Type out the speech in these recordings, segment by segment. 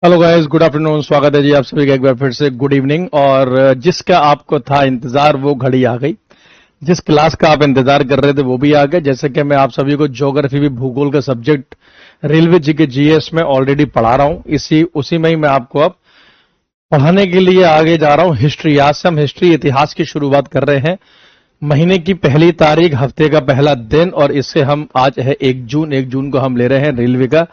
Hello guys, good afternoon. स्वागत है जी आप सभी का एक बार फिर से। Good evening. और जिसका आपको था इंतजार वो घड़ी आ गई। जिस क्लास का आप इंतजार कर रहे थे वो भी आ गया। जैसे कि मैं आप सभी को ज्योग्राफी भी भूगोल का सब्जेक्ट रेलवे जी के जीएस में ऑलरेडी पढ़ा रहा हूं। इसी उसी में ही मैं आपको अब पढ़ाने के लिए आगे जा रहा हूं हिस्ट्री। आज से हम हिस्ट्री इतिहास की शुरुआत कर रहे हैं। महीने की पहली तारीख, हफ्ते का पहला दिन, और इससे हम आज है 1 जून। 1 जून को हम ले रहे हैं रेलवे का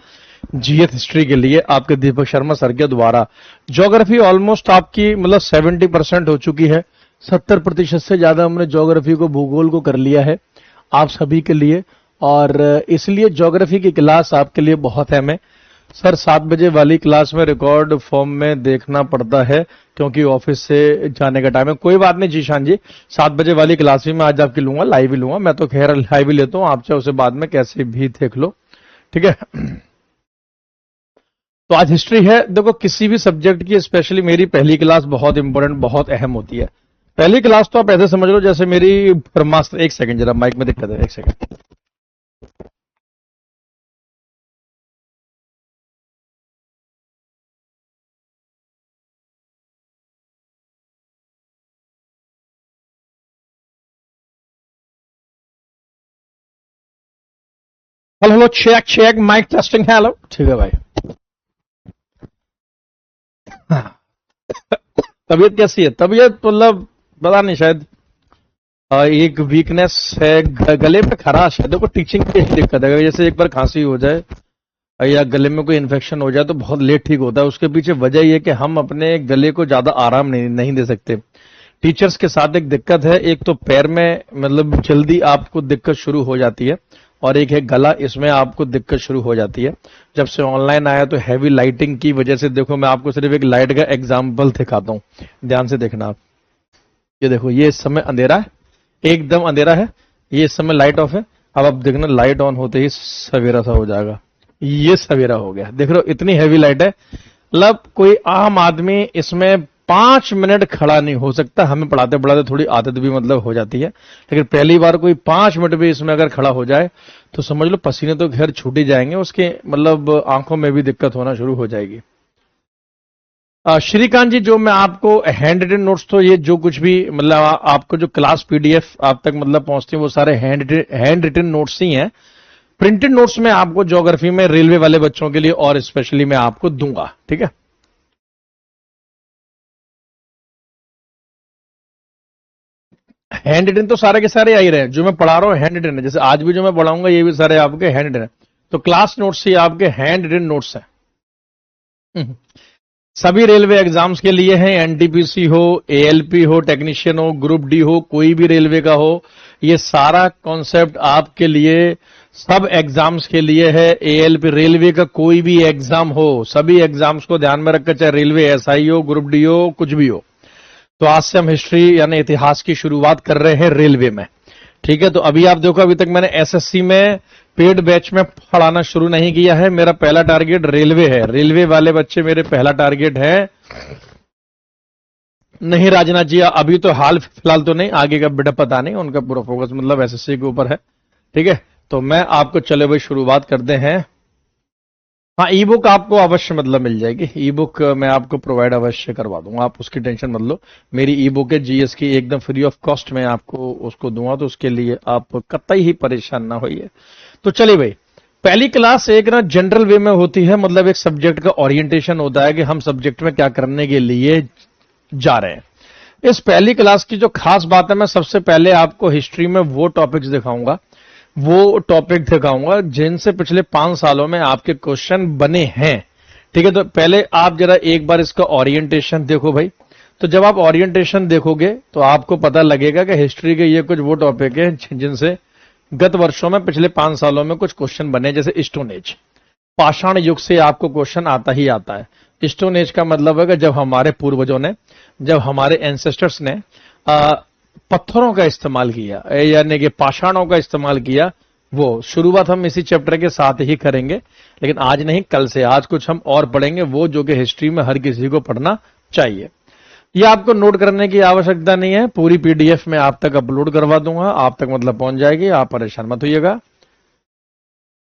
जीएस हिस्ट्री के लिए आपके दीपक शर्मा सर के द्वारा। ज्योग्राफी ऑलमोस्ट आपकी मतलब 70% हो चुकी है। 70% से ज्यादा हमने ज्योग्राफी को, भूगोल को कर लिया है आप सभी के लिए। और इसलिए ज्योग्राफी की क्लास आपके लिए बहुत अहम है। सर 7 बजे वाली क्लास में रिकॉर्ड फॉर्म में देखना पड़ता है क्योंकि ऑफिस से जाने का टाइम है। कोई बात नहीं जीशान जी, 7 बजे वाली क्लास भी मैं आज आपकी लूंगा, लाइव ही लूंगा। मैं तो खैर लाइव ही लेता हूं, आप चाहे उसे बाद में कैसे भी देख लो, ठीक है। तो आज हिस्ट्री है। देखो, किसी भी सब्जेक्ट की, स्पेशली मेरी पहली क्लास बहुत इंपॉर्टेंट, बहुत अहम होती है। पहली क्लास तो आप ऐसे समझ लो जैसे मेरी ब्रह्मास्त्र। एक सेकंड, जरा माइक में दिक्कत है, एक second. Hello hello, check check, mic testing. Hello, ठीक है भाई। हाँ। तबीयत कैसी है? तबीयत मतलब पता नहीं, शायद एक वीकनेस है, गले में खराश है। देखो, टीचिंग की यही दिक्कत है, जैसे एक बार खांसी हो जाए या गले में कोई इन्फेक्शन हो जाए तो बहुत लेट ठीक होता है। उसके पीछे वजह यह कि हम अपने गले को ज्यादा आराम नहीं दे सकते। टीचर्स के साथ एक दिक्कत है, एक तो पैर में मतलब जल्दी आपको दिक्कत शुरू हो जाती है, और एक है गला, इसमें आपको दिक्कत शुरू हो जाती है। जब से ऑनलाइन आया तो हैवी लाइटिंग की वजह से, देखो मैं आपको सिर्फ एक लाइट का एग्जांपल दिखाता हूं, ध्यान से देखना आप। ये देखो, ये इस समय अंधेरा है, एकदम अंधेरा है। ये इस समय लाइट ऑफ है। अब आप देखना, लाइट ऑन होते ही सवेरा सा हो जाएगा। ये सवेरा हो गया, देख रहे हो, इतनी हैवी लाइट है। मतलब कोई आम आदमी इसमें 5 मिनट खड़ा नहीं हो सकता। हमें पढ़ाते पढ़ाते थोड़ी आदत भी मतलब हो जाती है, लेकिन पहली बार कोई 5 मिनट भी इसमें अगर खड़ा हो जाए तो समझ लो पसीने तो घर छूट ही जाएंगे, उसके मतलब आंखों में भी दिक्कत होना शुरू हो जाएगी। श्रीकांत जी, जो मैं आपको हैंड रिटन नोट्स, तो ये जो कुछ भी मतलब आपको जो क्लास पीडीएफ आप तक मतलब पहुंचती है वो सारे हैंड रिटन नोट्स ही हैं। प्रिंटेड नोट्स में आपको ज्योग्राफी में रेलवे वाले बच्चों के लिए और स्पेशली मैं आपको दूंगा, ठीक है। हैंड रिटन तो सारे के सारे आ ही रहे हैं, जो मैं पढ़ा रहा हूं हैंड रिटन है। जैसे आज भी जो मैं पढ़ाऊंगा ये भी सारे आपके हैंड रिटन है। तो क्लास नोट्स ही आपके हैंड रिटन नोट्स हैं। सभी रेलवे एग्जाम्स के लिए हैं, एनटीपीसी हो, एएलपी हो, टेक्नीशियन हो, ग्रुप डी हो, कोई भी रेलवे का हो, ये सारा कॉन्सेप्ट आपके लिए सब एग्जाम्स के लिए है। एएलपी रेलवे का कोई भी एग्जाम हो, सभी एग्जाम्स को ध्यान में रखकर, चाहे रेलवे एसआई हो, ग्रुप डी हो, कुछ भी हो। तो आज से हम हिस्ट्री यानी इतिहास की शुरुआत कर रहे हैं रेलवे में, ठीक है। तो अभी आप देखो, अभी तक मैंने एसएससी में पेड बैच में पढ़ाना शुरू नहीं किया है। मेरा पहला टारगेट रेलवे है। रेलवे वाले बच्चे मेरे पहला टारगेट है। नहीं राजनाथ जी, अभी तो हाल फिलहाल तो नहीं, आगे का बेटा पता नहीं, उनका पूरा फोकस मतलब एसएससी के ऊपर है, ठीक है। तो मैं आपको, चले भाई शुरुआत करते हैं। हाँ, ई बुक आपको अवश्य मतलब मिल जाएगी। ई बुक मैं आपको प्रोवाइड अवश्य करवा दूंगा, आप उसकी टेंशन मत लो। मेरी ई बुक है जीएस की, एकदम फ्री ऑफ कॉस्ट में आपको उसको दूंगा, तो उसके लिए आप कतई ही परेशान ना होइए। तो चलिए भाई, पहली क्लास एक ना जनरल वे में होती है, मतलब एक सब्जेक्ट का ओरिएंटेशन होता है कि हम सब्जेक्ट में क्या करने के लिए जा रहे हैं। इस पहली क्लास की जो खास बात है, मैं सबसे पहले आपको हिस्ट्री में वो टॉपिक्स दिखाऊंगा, वो टॉपिक दिखाऊंगा जिनसे पिछले 5 सालों में आपके क्वेश्चन बने हैं, ठीक है। तो पहले आप जरा एक बार इसका ओरिएंटेशन देखो भाई। तो जब आप ओरिएंटेशन देखोगे तो आपको पता लगेगा कि हिस्ट्री के ये कुछ वो टॉपिक है जिनसे गत वर्षों में, पिछले 5 सालों में कुछ क्वेश्चन बने। जैसे स्टोन एज, पाषाण युग से आपको क्वेश्चन आता ही आता है। स्टोन एज का मतलब है कि जब हमारे पूर्वजों ने, जब हमारे एंसेस्टर्स ने पत्थरों का इस्तेमाल किया, यानी कि पाषाणों का इस्तेमाल किया, वो शुरुआत हम इसी चैप्टर के साथ ही करेंगे। लेकिन आज नहीं, कल से आज कुछ हम और पढ़ेंगे, वो जो कि हिस्ट्री में हर किसी को पढ़ना चाहिए। ये आपको नोट करने की आवश्यकता नहीं है, पूरी पीडीएफ में आप तक अपलोड करवा दूंगा, आप तक मतलब पहुंच जाएगी, आप परेशान मत होइएगा।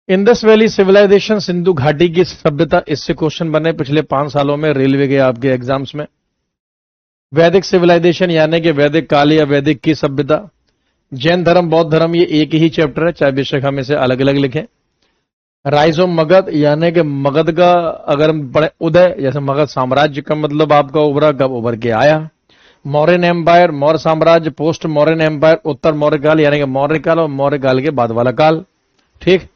इंडस वैली सिविलाइजेशन, सिंधु घाटी की सभ्यता, इससे क्वेश्चन बने पिछले 5 सालों में रेलवे के आपके एग्जाम्स में। वैदिक सिविलाइजेशन यानी कि वैदिक काल या वैदिक की सभ्यता। जैन धर्म, बौद्ध धर्म, ये एक ही चैप्टर है, चाहे बेशक हम इसे अलग अलग लिखें। राइज ऑफ मगध यानी कि मगध का अगर हम पढ़े उदय, जैसे मगध साम्राज्य का मतलब आपका उभरा, कब उभर के आया। मौर्यन एम्पायर, मौर्य साम्राज्य, पोस्ट मौर्यन एम्पायर, उत्तर मौर्य काल यानी कि मौर्य काल और मौर्य काल के बाद वाला काल। ठीक,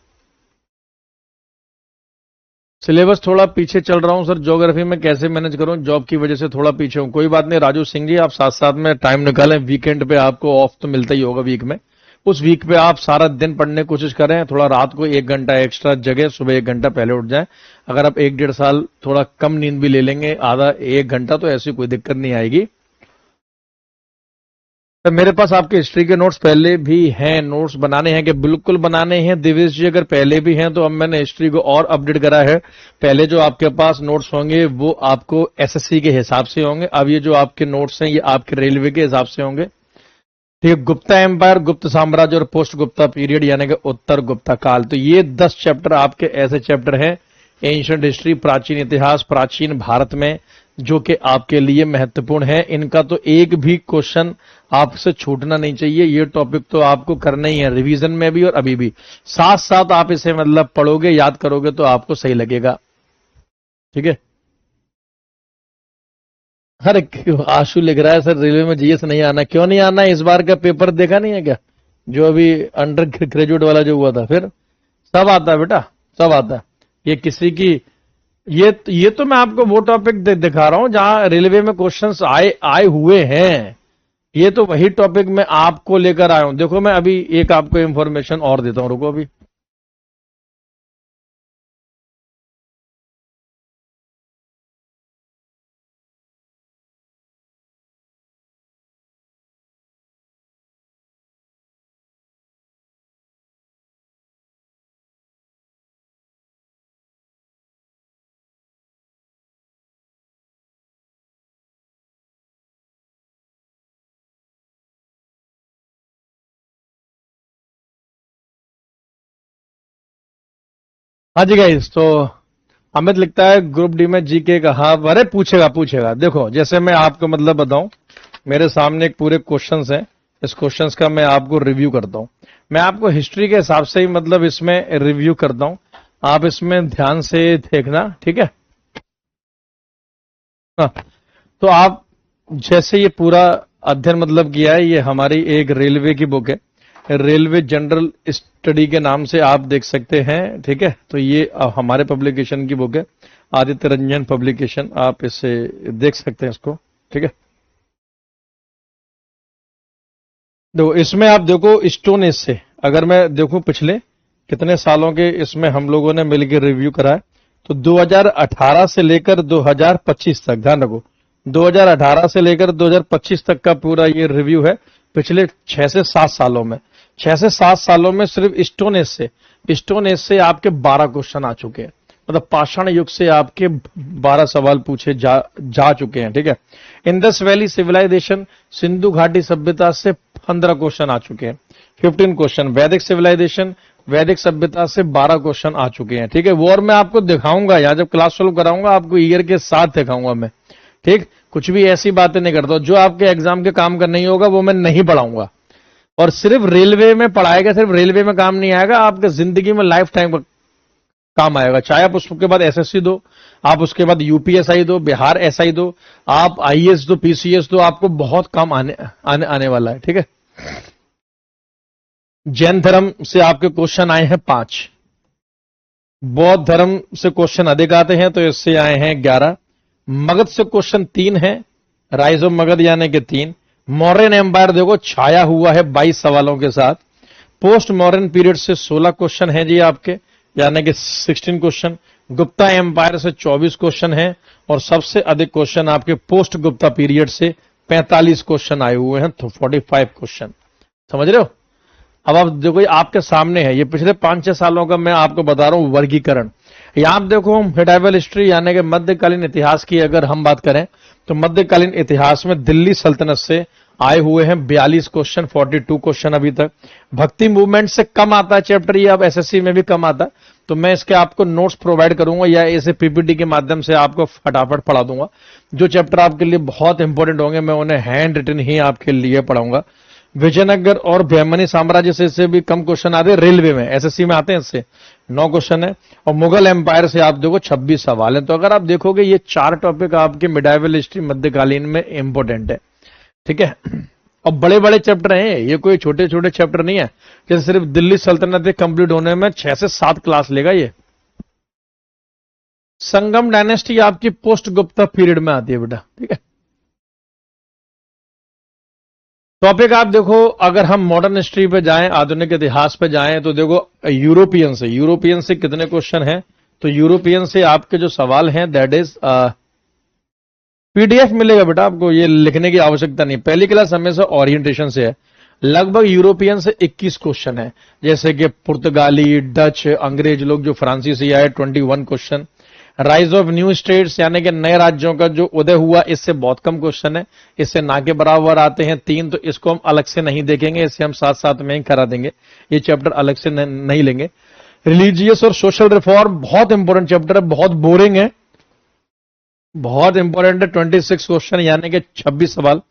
सिलेबस थोड़ा पीछे चल रहा हूं सर, ज्योग्राफी में कैसे मैनेज करूं, जॉब की वजह से थोड़ा पीछे हूं। कोई बात नहीं राजू सिंह जी, आप साथ साथ में टाइम निकालें, वीकेंड पे आपको ऑफ तो मिलता ही होगा वीक में, उस वीक पे आप सारा दिन पढ़ने की कोशिश करें, थोड़ा रात को 1 घंटा एक्स्ट्रा जगह, सुबह 1 घंटा पहले उठ जाएं। अगर आप 1-1.5 साल थोड़ा कम नींद भी ले लेंगे, आधा 1 घंटा, तो ऐसी कोई दिक्कत नहीं आएगी। तो मेरे पास आपके हिस्ट्री के नोट्स पहले भी हैं, नोट्स बनाने हैं कि बिल्कुल बनाने हैं दिवेश जी, अगर पहले भी हैं तो अब मैंने हिस्ट्री को और अपडेट करा है। पहले जो आपके पास नोट्स होंगे वो आपको एसएससी के हिसाब से होंगे, अब ये जो आपके नोट्स हैं ये आपके रेलवे के हिसाब से होंगे। ठीक है, गुप्ता एम्पायर, गुप्त साम्राज्य और पोस्ट गुप्ता पीरियड यानी कि उत्तर गुप्ता काल, तो ये 10 चैप्टर आपके ऐसे चैप्टर हैं एंशिएंट हिस्ट्री, प्राचीन इतिहास, प्राचीन भारत में, जो कि आपके लिए महत्वपूर्ण है। इनका तो एक भी क्वेश्चन आपसे छूटना नहीं चाहिए, ये टॉपिक तो आपको करना ही है रिवीजन में भी और अभी भी, साथ साथ आप इसे मतलब पढ़ोगे, याद करोगे तो आपको सही लगेगा। ठीक है, अरे क्यों आशु लिख रहा है सर रेलवे में जीएस नहीं आना, क्यों नहीं आना, इस बार का पेपर देखा नहीं है क्या, जो अभी अंडर ग्रेजुएट वाला जो हुआ था, फिर सब आता है बेटा, सब आता है। ये किसी की, ये तो मैं आपको वो टॉपिक दिखा रहा हूं जहां रेलवे में क्वेश्चंस आए हुए हैं, ये तो वही टॉपिक मैं आपको लेकर आया हूं। देखो मैं अभी एक आपको इंफॉर्मेशन और देता हूं, रुको अभी। हाँ जी गाइस, तो अमित लिखता है ग्रुप डी में जीके का, हाँ अरे पूछेगा पूछेगा। देखो जैसे मैं आपको मतलब बताऊं, मेरे सामने एक पूरे क्वेश्चंस हैं, इस क्वेश्चंस का मैं आपको रिव्यू करता हूं। मैं आपको हिस्ट्री के हिसाब से ही मतलब इसमें रिव्यू करता हूं, आप इसमें ध्यान से देखना, ठीक है। हाँ, तो आप जैसे ये पूरा अध्ययन मतलब किया है, ये हमारी एक रेलवे की बुक है, रेलवे जनरल स्टडी के नाम से आप देख सकते हैं, ठीक है। तो ये हमारे पब्लिकेशन की बुक है, आदित्य रंजन पब्लिकेशन, आप इसे देख सकते हैं इसको, ठीक है। देखो इसमें आप देखो स्टोन एज से, अगर मैं देखूं पिछले कितने सालों के इसमें हम लोगों ने मिलकर रिव्यू करा है, तो 2018 से लेकर 2025 तक, ध्यान रखो 2018 से लेकर 2025 तक का पूरा ये रिव्यू है, पिछले 6 से 7 सालों में। 6 से 7 सालों में सिर्फ स्टोन एज से आपके 12 क्वेश्चन आ चुके हैं, मतलब पाषाण युग से आपके 12 सवाल पूछे जा चुके हैं, ठीक है। इंडस वैली सिविलाइजेशन, सिंधु घाटी सभ्यता से 15 क्वेश्चन आ चुके हैं, 15 क्वेश्चन। वैदिक सिविलाइजेशन, वैदिक सभ्यता से 12 क्वेश्चन आ चुके हैं, ठीक है। वो और मैं आपको दिखाऊंगा यहाँ जब क्लास शुरू कराऊंगा, आपको ईयर के साथ दिखाऊंगा मैं, ठीक। कुछ भी ऐसी बातें नहीं करता, जो आपके एग्जाम के काम का नहीं होगा वो मैं नहीं पढ़ाऊंगा, और सिर्फ रेलवे में पढ़ाएगा, सिर्फ रेलवे में काम नहीं आएगा, आपके जिंदगी में लाइफ टाइम काम आएगा। चाहे आप उसके बाद एसएससी दो, आप उसके बाद यूपीएसआई दो, बिहार एसआई दो, आप आईएएस दो, पीसीएस दो, आपको बहुत काम आने वाला है, ठीक है। जैन धर्म से आपके क्वेश्चन आए हैं 5, बौद्ध धर्म से क्वेश्चन अधिक आते हैं, तो इससे आए हैं 11। मगध से क्वेश्चन 3 है, राइज ऑफ मगध यानी कि 3। मौर्यन एम्पायर देखो छाया हुआ है 22 सवालों के साथ। पोस्ट मॉडर्न पीरियड से 16 क्वेश्चन है जी आपके, यानी कि 16 क्वेश्चन। गुप्ता एम्पायर से 24 क्वेश्चन है, और सबसे अधिक क्वेश्चन आपके पोस्ट गुप्ता पीरियड से 45 क्वेश्चन आए हुए हैं, तो 45 क्वेश्चन। समझ रहे हो? अब आप देखो ये आपके सामने है, ये पिछले 5-6 सालों का मैं आपको बता रहा हूं वर्गीकरण। यहां आप देखो मिडाइवल हिस्ट्री यानी कि मध्यकालीन इतिहास की अगर हम बात करें, तो मध्यकालीन इतिहास में दिल्ली सल्तनत से आए हुए हैं 42 क्वेश्चन, 42 क्वेश्चन अभी तक। भक्ति मूवमेंट से कम आता है चैप्टर, ये अब एसएससी में भी कम आता है, तो मैं इसके आपको नोट्स प्रोवाइड करूंगा या इसे पीपीटी के माध्यम से आपको फटाफट पढ़ा दूंगा। जो चैप्टर आपके लिए बहुत इंपॉर्टेंट होंगे मैं उन्हें हैंड रिटन ही आपके लिए पढ़ाऊंगा। विजयनगर और बहमनी साम्राज्य से इससे भी कम क्वेश्चन आते हैं, रेलवे में एसएससी में आते हैं, इससे 9 क्वेश्चन है। और मुगल एम्पायर से आप देखो 26 सवाल है। तो अगर आप देखोगे ये 4 टॉपिक आपके मिडाइवल हिस्ट्री मध्यकालीन में इंपॉर्टेंट है, ठीक है। और बड़े बड़े चैप्टर हैं, ये कोई छोटे छोटे चैप्टर नहीं है। जैसे सिर्फ दिल्ली सल्तनत कंप्लीट होने में 6 से 7 क्लास लेगा ये। संगम डायनेस्टी आपकी पोस्ट गुप्ता पीरियड में आती है बेटा, ठीक है। टॉपिक आप देखो, अगर हम मॉडर्न हिस्ट्री पे जाएं, आधुनिक इतिहास पे जाएं, तो देखो यूरोपियन से कितने क्वेश्चन हैं। तो यूरोपियन से आपके जो सवाल हैं दैट इज पीडीएफ मिलेगा बेटा आपको, ये लिखने की आवश्यकता नहीं। पहली क्लास हमेशा ओरिएंटेशन से है। लगभग यूरोपियन से 21 क्वेश्चन है, जैसे कि पुर्तगाली, डच, अंग्रेज लोग जो फ्रांसीसी आए 21 question. Rise of new states यानी कि नए राज्यों का जो उदय हुआ, इससे बहुत कम क्वेश्चन है, इससे ना के बराबर आते हैं 3। तो इसको हम अलग से नहीं देखेंगे, इससे हम साथ साथ में ही करा देंगे, ये चैप्टर अलग से नहीं लेंगे। रिलीजियस और सोशल रिफॉर्म बहुत इंपॉर्टेंट चैप्टर है, बहुत बोरिंग है, बहुत इंपॉर्टेंट है। 26 क्वेश्चन यानी कि 26 सवाल।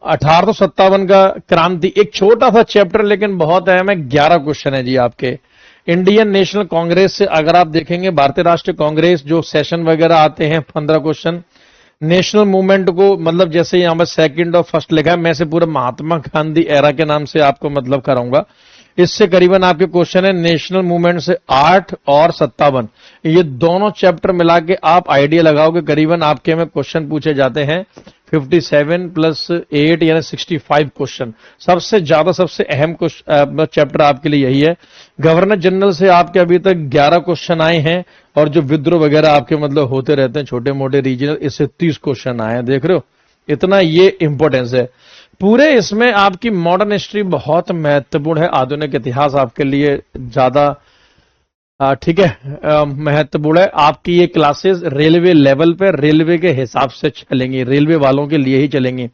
1857 का क्रांति एक छोटा सा चैप्टर लेकिन बहुत अहम है, 11 क्वेश्चन है जी आपके। इंडियन नेशनल कांग्रेस से अगर आप देखेंगे, भारतीय राष्ट्रीय कांग्रेस जो सेशन वगैरह आते हैं 15 क्वेश्चन। नेशनल मूवमेंट को मतलब जैसे यहां पर सेकंड और फर्स्ट लिखा है, मैं से पूरा महात्मा गांधी एरा के नाम से आपको मतलब कराऊंगा। इससे करीबन आपके क्वेश्चन है नेशनल मूवमेंट से 8 और 57, ये दोनों चैप्टर मिला के आप आइडिया लगाओगे करीबन आपके में क्वेश्चन पूछे जाते हैं 57 प्लस 8 यानी 65 क्वेश्चन। सबसे ज्यादा सबसे अहम चैप्टर आपके लिए यही है। गवर्नर जनरल से आपके अभी तक 11 क्वेश्चन आए हैं, और जो विद्रोह वगैरह आपके मतलब होते रहते हैं छोटे मोटे रीजनल, इससे 30 क्वेश्चन आए हैं। देख रहे हो, इतना ये इंपॉर्टेंस है पूरे इसमें। आपकी मॉडर्न हिस्ट्री बहुत महत्वपूर्ण है, आधुनिक इतिहास आपके लिए ज्यादा ठीक है महत्वपूर्ण है। आपकी ये क्लासेस रेलवे लेवल पे रेलवे के हिसाब से चलेंगी, रेलवे वालों के लिए ही चलेंगी।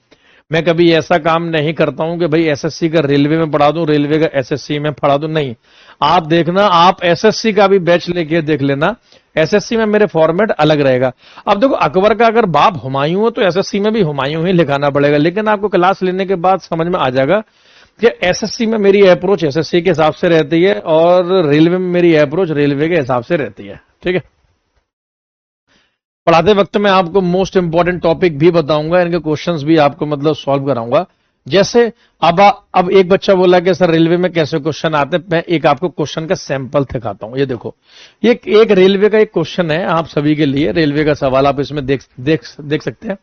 मैं कभी ऐसा काम नहीं करता हूं कि भाई एसएससी का रेलवे में पढ़ा दूं, रेलवे का एसएससी में पढ़ा दूं, नहीं। आप देखना, आप एसएससी का भी बैच लेके देख लेना, एसएससी में मेरे फॉर्मेट अलग रहेगा। अब देखो, अकबर का अगर बाप हुमायूं हो तो एसएससी में भी हुमायूं ही लिखाना पड़ेगा, लेकिन आपको क्लास लेने के बाद समझ में आ जाएगा कि एसएससी में मेरी अप्रोच एसएससी के हिसाब से रहती है और रेलवे में मेरी अप्रोच रेलवे के हिसाब से रहती है, ठीक है। पढ़ाते वक्त मैं आपको मोस्ट इंपॉर्टेंट टॉपिक भी बताऊंगा, इनके क्वेश्चंस भी आपको मतलब सॉल्व कराऊंगा। जैसे अब एक बच्चा बोला कि सर रेलवे में कैसे क्वेश्चन आते हैं, मैं एक आपको क्वेश्चन का सैंपल दिखाता हूं। ये देखो, ये एक रेलवे का एक क्वेश्चन है आप सभी के लिए, रेलवे का सवाल आप इसमें देख सकते हैं।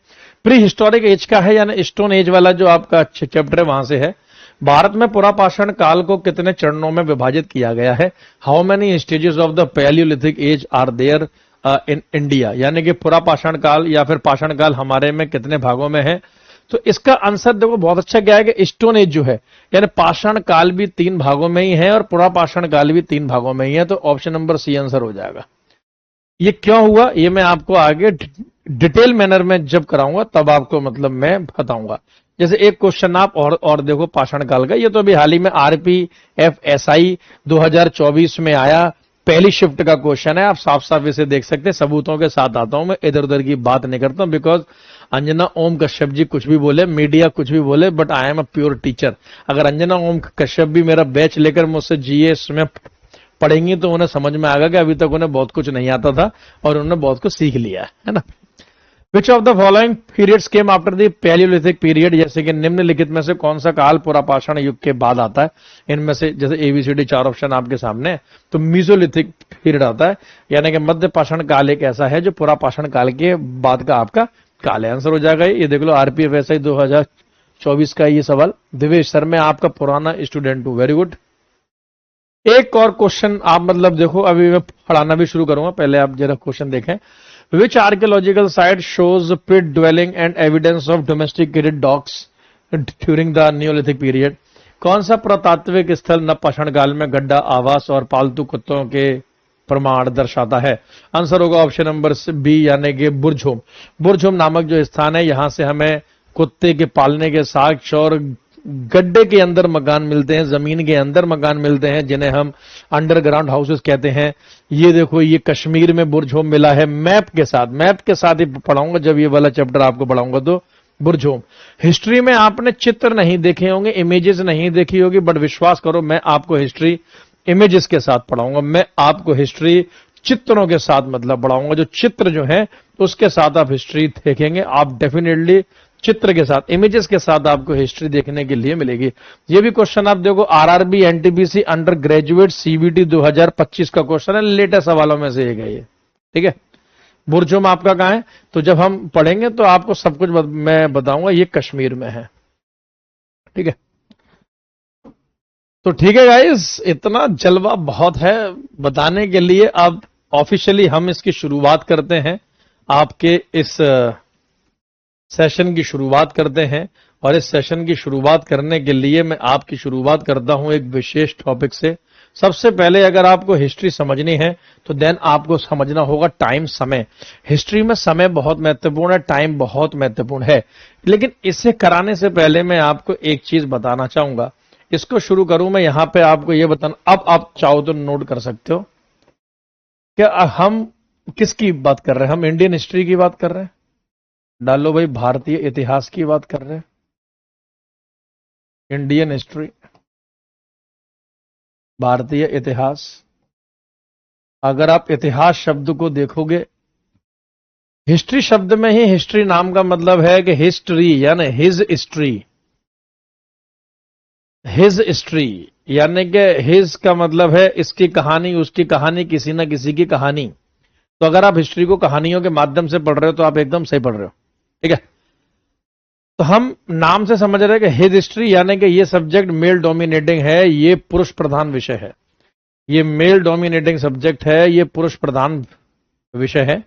प्री हिस्टोरिक एज का है, यानी स्टोन एज वाला जो आपका चैप्टर है वहां से है। भारत में पुरापाषाण काल को कितने चरणों में विभाजित किया गया है? How many stages of the Palaeolithic age are there in India, यानी कि पुरापाषाण काल या फिर पाषाण काल हमारे में कितने भागों में है? तो इसका आंसर देखो बहुत अच्छा क्या है कि स्टोन एज जो है, यानी पाषाण काल भी 3 भागों में ही है और पुरापाषाण काल भी 3 भागों में ही है। तो ऑप्शन नंबर सी आंसर हो जाएगा। ये क्यों हुआ ये मैं आपको आगे डिटेल मैनर में जब कराऊंगा तब आपको मतलब मैं बताऊंगा। जैसे एक क्वेश्चन आप और देखो पाषाण काल का, ये तो अभी हाल ही में आरपीएफएसआई 2024 में आया, पहली शिफ्ट का क्वेश्चन है। आप साफ साफ इसे देख सकते हैं, सबूतों के साथ आता हूं मैं, इधर उधर की बात नहीं करता हूं। बिकॉज अंजना ओम कश्यप जी कुछ भी बोले, मीडिया कुछ भी बोले, but I am a pure teacher. अगर अंजना ओम कश्यप भी मेरा बैच लेकर मुझसे जीएस में पढ़ेंगी तो उन्हें समझ में आएगा कि अभी तक उन्हें बहुत कुछ नहीं आता था और उन्होंने बहुत कुछ सीख लिया है ना। Which of the following periods came after the Palaeolithic period, जैसे कि निम्नलिखित में से कौन सा काल पुरापाषाण युग के बाद आता है? इनमें से जैसे एबीसीडी 4 ऑप्शन आपके सामने है, तो मीसोलिथिक पीरियड आता है, यानी कि मध्य पाषाण काल एक ऐसा है जो पुरापाषाण काल के बाद का आपका काल है। आंसर हो जाएगा ये देख लो, आरपीएफएसआई 2024 का ये सवाल। दिवेश सर, मैं आपका पुराना स्टूडेंट हूं, वेरी गुड। एक और क्वेश्चन आप मतलब देखो, अभी मैं पढ़ाना भी शुरू करूंगा, पहले आप जरा क्वेश्चन देखें। Which archaeological site shows pit dwelling and evidence of domesticated dogs during the Neolithic period? कौन सा पुरातात्विक स्थल नवपाषाण काल में गड्ढा आवास और पालतू कुत्तों के प्रमाण दर्शाता है? आंसर होगा ऑप्शन नंबर बी, यानी कि बुर्जहोम। बुर्जहोम नामक जो स्थान है, यहां से हमें कुत्ते के पालने के साक्ष्य और गड्ढे के अंदर मकान मिलते हैं, जमीन के अंदर मकान मिलते हैं, जिन्हें हम अंडरग्राउंड हाउसेस कहते हैं। ये देखो, ये कश्मीर में बुर्ज होम मिला है मैप के साथ ही पढ़ाऊंगा जब ये वाला चैप्टर आपको पढ़ाऊंगा तो। बुर्ज होम हिस्ट्री में आपने चित्र नहीं देखे होंगे, इमेजेस नहीं देखी होगी, बट विश्वास करो मैं आपको हिस्ट्री इमेजेस के साथ पढ़ाऊंगा। मैं आपको हिस्ट्री चित्रों के साथ मतलब पढ़ाऊंगा। जो चित्र जो है उसके साथ आप हिस्ट्री देखेंगे। आप डेफिनेटली चित्र के साथ, इमेजेस के साथ आपको हिस्ट्री देखने के लिए मिलेगी। ये भी क्वेश्चन आप देखो, RRB NTPC under graduate CBT 2025 का क्वेश्चन है, लेटेस्ट सवालों में से एक है ये। ठीक है, बुर्ज होम आपका कहां है? तो जब हम पढ़ेंगे तो आपको सब कुछ मैं बताऊंगा। ये कश्मीर में है। ठीक है, तो ठीक है गाइस, इतना जलवा बहुत है बताने के लिए। अब ऑफिशियली हम इसकी शुरुआत करते हैं, आपके इस सेशन की शुरुआत करते हैं। और इस सेशन की शुरुआत करने के लिए मैं आपकी शुरुआत करता हूं एक विशेष टॉपिक से। सबसे पहले अगर आपको हिस्ट्री समझनी है तो देन आपको समझना होगा टाइम, समय। हिस्ट्री में समय बहुत महत्वपूर्ण है, टाइम बहुत महत्वपूर्ण है। लेकिन इसे कराने से पहले मैं आपको एक चीज बताना चाहूंगा। इसको शुरू करूं मैं यहां पे आपको यह बताना, अब आप चाहो तो नोट कर सकते हो क्या हम किसकी बात कर रहे हैं। हम इंडियन हिस्ट्री की बात कर रहे हैं। डालो भाई, भारतीय इतिहास की बात कर रहे हैं, इंडियन हिस्ट्री, भारतीय इतिहास। अगर आप इतिहास शब्द को देखोगे, हिस्ट्री शब्द में ही हिस्ट्री नाम का मतलब है कि हिस्ट्री यानी हिज हिस्ट्री। हिज हिस्ट्री यानी कि हिज का मतलब है इसकी कहानी, उसकी कहानी, किसी न किसी की कहानी। तो अगर आप हिस्ट्री को कहानियों के माध्यम से पढ़ रहे हो तो आप एकदम सही पढ़ रहे हो। ठीक है, तो हम नाम से समझ रहे हैं कि हिज हिस्ट्री यानी कि ये सब्जेक्ट मेल डोमिनेटिंग है, ये पुरुष प्रधान विषय है। ये मेल डोमिनेटिंग सब्जेक्ट है, ये पुरुष प्रधान विषय है।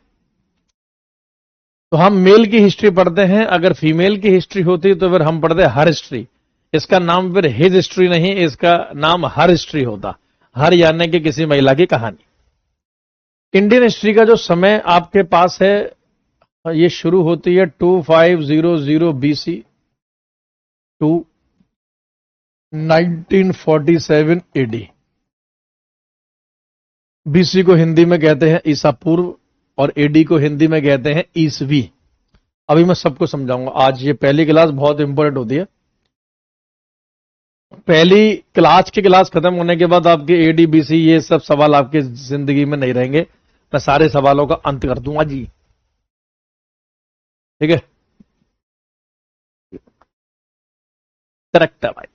तो हम मेल की हिस्ट्री पढ़ते हैं। अगर फीमेल की हिस्ट्री होती तो फिर हम पढ़ते हर हिस्ट्री। इसका नाम फिर हिज हिस्ट्री नहीं, इसका नाम हर हिस्ट्री होता। हर यानी कि किसी महिला की कहानी। इंडियन हिस्ट्री का जो समय आपके पास है, ये शुरू होती है 2500 बीसी टू 1947 एडी। बीसी को हिंदी में कहते हैं ईसा पूर्व और एडी को हिंदी में कहते हैं ईसवी। अभी मैं सबको समझाऊंगा। आज ये पहली क्लास बहुत इंपॉर्टेंट होती है। पहली क्लास की क्लास खत्म होने के बाद आपके एडी बीसी ये सब सवाल आपकी जिंदगी में नहीं रहेंगे। मैं सारे सवालों का अंत कर दूंगा जी। ठीक है, करेक्ट है भाई।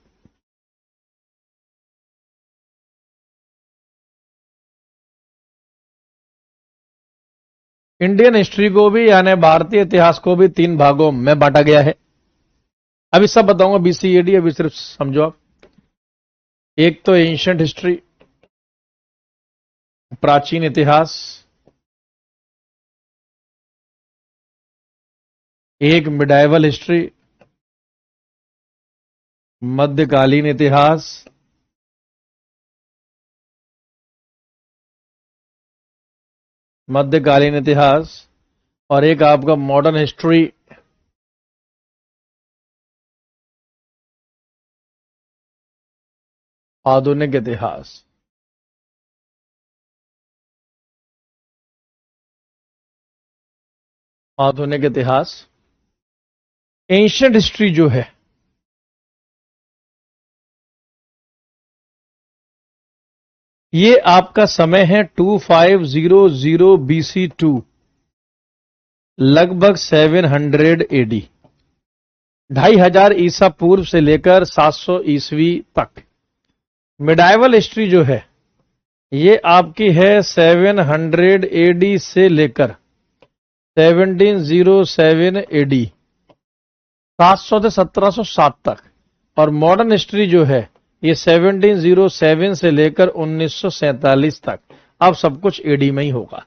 इंडियन हिस्ट्री को भी यानी भारतीय इतिहास को भी 3 भागों में बांटा गया है। अभी सब बताऊंगा बीसीएडी, अभी सिर्फ समझो आप। एक तो एंशिएंट हिस्ट्री, प्राचीन इतिहास। एक मिडाइवल हिस्ट्री, मध्यकालीन इतिहास। मध्यकालीन इतिहास। और एक आपका मॉडर्न हिस्ट्री। आधुनिक इतिहास। आधुनिक इतिहास। एंशिएंट हिस्ट्री जो है ये आपका समय है 2500 बीसी टू लगभग 700 एडी, 2500 ईसा पूर्व से लेकर 700 ईसवी तक। मिडाइवल हिस्ट्री जो है ये आपकी है 700 एडी से लेकर 1707 एडी, 700 से 1707 तक। और मॉडर्न हिस्ट्री जो है ये 1707 से लेकर 1947 तक। अब सब कुछ एडी में ही होगा।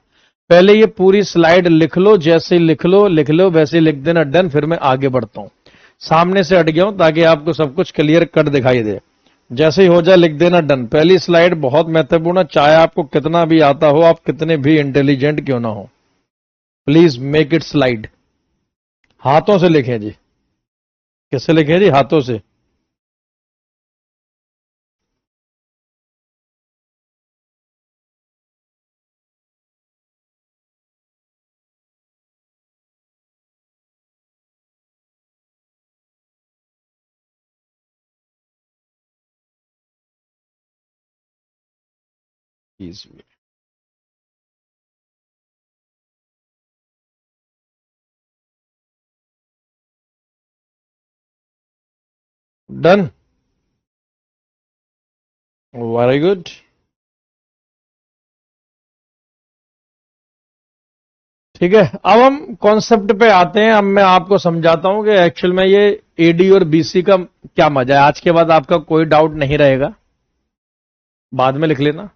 पहले ये पूरी स्लाइड लिख लो, जैसे लिख लो वैसे लिख देना, डन। फिर मैं आगे बढ़ता हूं, सामने से हट गया हूं ताकि आपको सब कुछ क्लियर कट दिखाई दे। जैसे ही हो जाए लिख देना डन। पहली स्लाइड बहुत महत्वपूर्ण है, चाहे आपको कितना भी आता हो, आप कितने भी इंटेलिजेंट क्यों ना हो, प्लीज मेक इट स्लाइड। हाथों से लिखें जी। कैसे लिखे जी? हाथों से। ईस्वी। डन। Very good. ठीक है, अब हम कॉन्सेप्ट पे आते हैं। अब मैं आपको समझाता हूं कि एक्चुअल में ये एडी और बीसी का क्या मजा है। आज के बाद आपका कोई डाउट नहीं रहेगा, बाद में लिख लेना।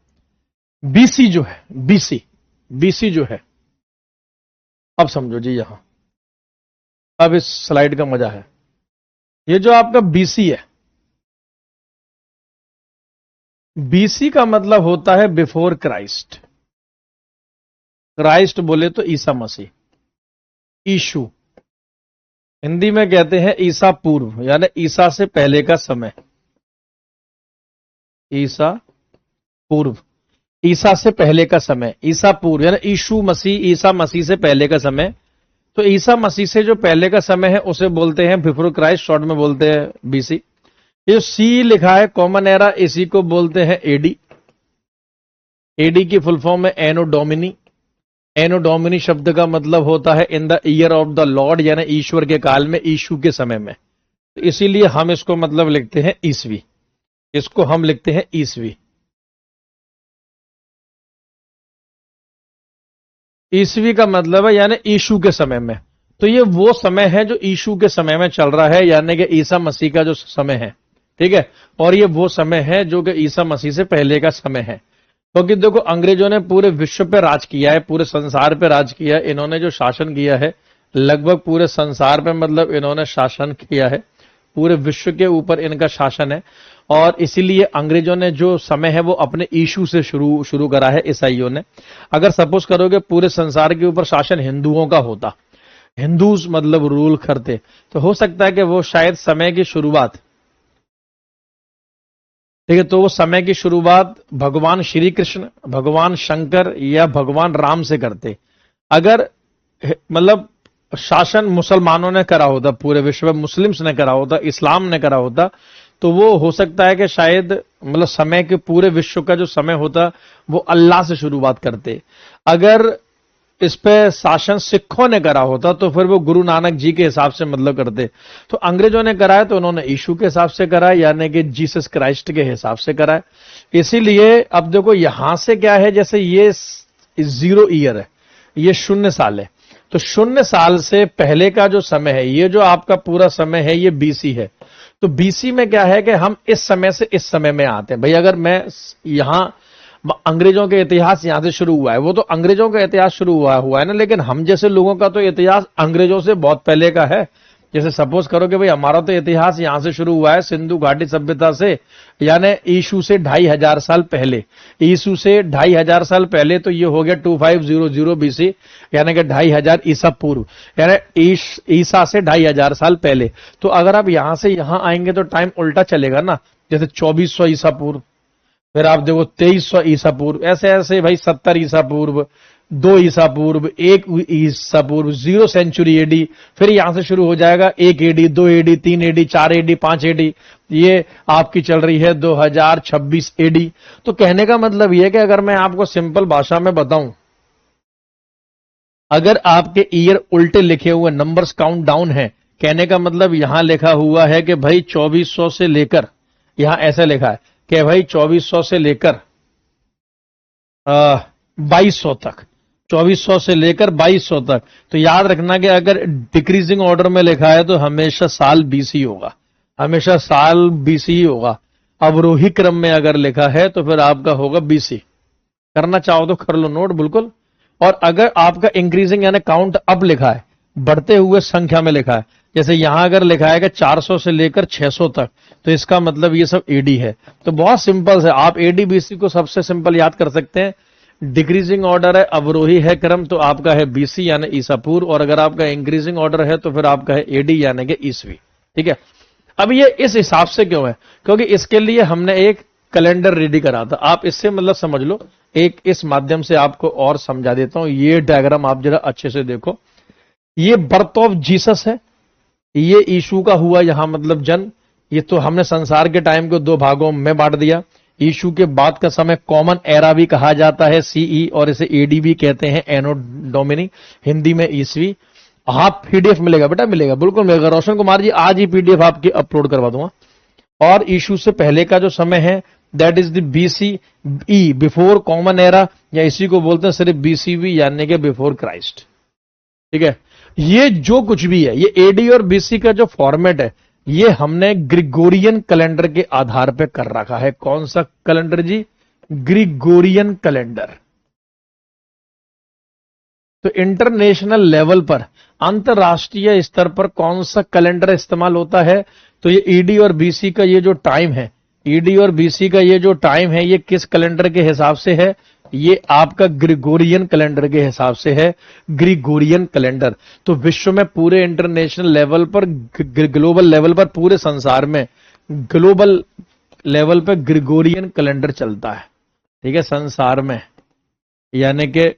बीसी जो है, बीसी बीसी जो है, अब समझो जी यहां, अब इस स्लाइड का मजा है। ये जो आपका बीसी है, बीसी का मतलब होता है बिफोर क्राइस्ट। क्राइस्ट बोले तो ईसा मसीह, ईशु। हिंदी में कहते हैं ईसा पूर्व, यानी ईसा से पहले का समय। ईसा पूर्व, ईसा से पहले का समय, ईसा पूर्व यानी ईशु मसीह, ईसा मसीह से पहले का समय। तो ईसा मसीह से जो पहले का समय है उसे बोलते हैं बिफोर क्राइस्ट, शॉर्ट में बोलते हैं बीसी। ये सी लिखा है कॉमन एरा, इसी को बोलते हैं एडी। एडी की फुल फॉर्म है एनो डोमिनी। एनो डोमिनी शब्द का मतलब होता है in the year of the Lord, यानी ईश्वर के काल में, ईशु के समय में। तो इसीलिए हम इसको मतलब लिखते हैं ईसवी, इसको हम लिखते हैं ईसवी। ईसवी का मतलब है यानी ईशु के समय में। तो ये वो समय है जो ईशु के समय में चल रहा है, यानी कि ईसा मसीह का जो समय है। ठीक है, और ये वो समय है जो कि ईसा मसीह से पहले का समय है। क्योंकि देखो, अंग्रेजों ने पूरे विश्व पे राज किया है, पूरे संसार पे राज किया है। इन्होंने जो शासन किया है लगभग पूरे संसार पे, मतलब इन्होंने शासन किया है, पूरे विश्व के ऊपर इनका शासन है। और इसीलिए अंग्रेजों ने जो समय है वो अपने ईशु से शुरू करा है ईसाइयों ने। अगर सपोज करोगे पूरे संसार के ऊपर शासन हिंदुओं का होता, हिंदूज मतलब रूल करते, तो हो सकता है कि वो शायद समय की शुरुआत, ठीक है, तो वो समय की शुरुआत भगवान श्री कृष्ण, भगवान शंकर या भगवान राम से करते। अगर मतलब शासन मुसलमानों ने करा होता, पूरे विश्व में मुस्लिम्स ने करा होता, इस्लाम ने करा होता, तो वो हो सकता है कि शायद मतलब समय के पूरे विश्व का जो समय होता वो अल्लाह से शुरुआत करते। अगर इस पे शासन सिखों ने करा होता तो फिर वो गुरु नानक जी के हिसाब से मतलब करते। तो अंग्रेजों ने कराया तो उन्होंने यीशु के हिसाब से कराया, यानी कि जीसस क्राइस्ट के हिसाब से कराया। इसीलिए अब देखो यहां से क्या है, जैसे ये 0 ईयर है, ये 0 साल है, तो 0 साल से पहले का जो समय है, ये जो आपका पूरा समय है, ये बीसी है। तो बीसी में क्या है कि हम इस समय से इस समय में आते हैं। भाई अगर मैं यहां, अंग्रेजों के इतिहास यहां से शुरू हुआ है, वो तो अंग्रेजों का इतिहास शुरू हुआ है ना, लेकिन हम जैसे लोगों का तो इतिहास अंग्रेजों से बहुत पहले का है। जैसे सपोज करो कि भाई हमारा तो इतिहास यहां से शुरू हुआ है सिंधु घाटी सभ्यता से, यानी ईशु से 2500 साल पहले। ईशु से 2500 साल पहले तो ये हो गया 2500 बीसी, यानी कि 2500 ईसा पूर्व, यानी ईसा से 2500 साल पहले। तो अगर आप यहां से यहां आएंगे तो टाइम उल्टा चलेगा ना, जैसे 2400 ईसा पूर्व, फिर आप देखो 2300 ईसा पूर्व, ऐसे ऐसे भाई 70 ईसा पूर्व, 2 ईसा पूर्व, 1 ईसा पूर्व, 0 सेंचुरी एडी, फिर यहां से शुरू हो जाएगा 1 AD, 2 AD, 3 AD, 4 AD, 5 AD, ये आपकी चल रही है 2026 एडी। तो कहने का मतलब ये है कि अगर मैं आपको सिंपल भाषा में बताऊं, अगर आपके ईयर उल्टे लिखे हुए नंबर्स काउंट डाउन है, कहने का मतलब यहां लिखा हुआ है कि भाई 2400 से लेकर, यहां ऐसा लिखा है कि भाई 2400 से लेकर 2200 तक, 2400 से लेकर 2200 तक। तो याद रखना कि अगर डिक्रीजिंग ऑर्डर में लिखा है तो हमेशा साल बीसी होगा, हमेशा साल बीसी ही होगा। अवरोही क्रम में अगर लिखा है तो फिर आपका होगा बीसी। करना चाहो तो कर लो नोट बिल्कुल। और अगर आपका इंक्रीजिंग यानी काउंट अप लिखा है, बढ़ते हुए संख्या में लिखा है, जैसे यहां अगर लिखा है कि 400 से लेकर 600 तक, तो इसका मतलब ये सब एडी है। तो बहुत सिंपल है, आप एडी बीसी को सबसे सिंपल याद कर सकते हैं। डिक्रीजिंग ऑर्डर है, अवरोही है क्रम, तो आपका है बीसी यानी ईसा पूर्व, और अगर आपका इंक्रीजिंग ऑर्डर है तो फिर आपका है एडी यानी कि ईसवी। ठीक है। अब ये इस हिसाब से क्यों है, क्योंकि इसके लिए हमने एक कैलेंडर रेडी करा था। आप इससे मतलब समझ लो, एक इस माध्यम से आपको और समझा देता हूं। ये डायग्राम आप जरा अच्छे से देखो, ये बर्थ ऑफ जीसस है, ये यीशु का हुआ यहां मतलब जन्म। ये तो हमने संसार के टाइम को दो भागों में बांट दिया। यीशु के बाद का समय कॉमन एरा भी कहा जाता है, सीई, और इसे एडी भी कहते हैं, एनो डोमिनी, हिंदी में ईसवी। आप पीडीएफ मिलेगा बेटा, मिलेगा, बिल्कुल मिलेगा। रोशन कुमार जी आज ही पीडीएफ आपकी अपलोड करवा दूंगा। और यीशु से पहले का जो समय है that is the BCE, before common era, या इसी को बोलते हैं सिर्फ बीसीवी यानी कि बिफोर क्राइस्ट। ठीक है। ये जो कुछ भी है, ये एडी और बीसी का जो फॉर्मेट है, ये हमने ग्रिगोरियन कैलेंडर के आधार पे कर रखा है। कौन सा कैलेंडर जी? Gregorian calendar. तो इंटरनेशनल लेवल पर, अंतरराष्ट्रीय स्तर पर कौन सा कैलेंडर इस्तेमाल होता है? तो ये ईडी और बीसी का ये जो टाइम है, ईडी और बीसी का ये जो टाइम है, ये किस कैलेंडर के हिसाब से है? ये आपका ग्रिगोरियन कैलेंडर के हिसाब से है, ग्रिगोरियन कैलेंडर। तो विश्व में पूरे इंटरनेशनल लेवल पर, ग्लोबल लेवल पर, पूरे संसार में ग्लोबल लेवल पर ग्रिगोरियन कैलेंडर चलता है। ठीक है, संसार में यानी कि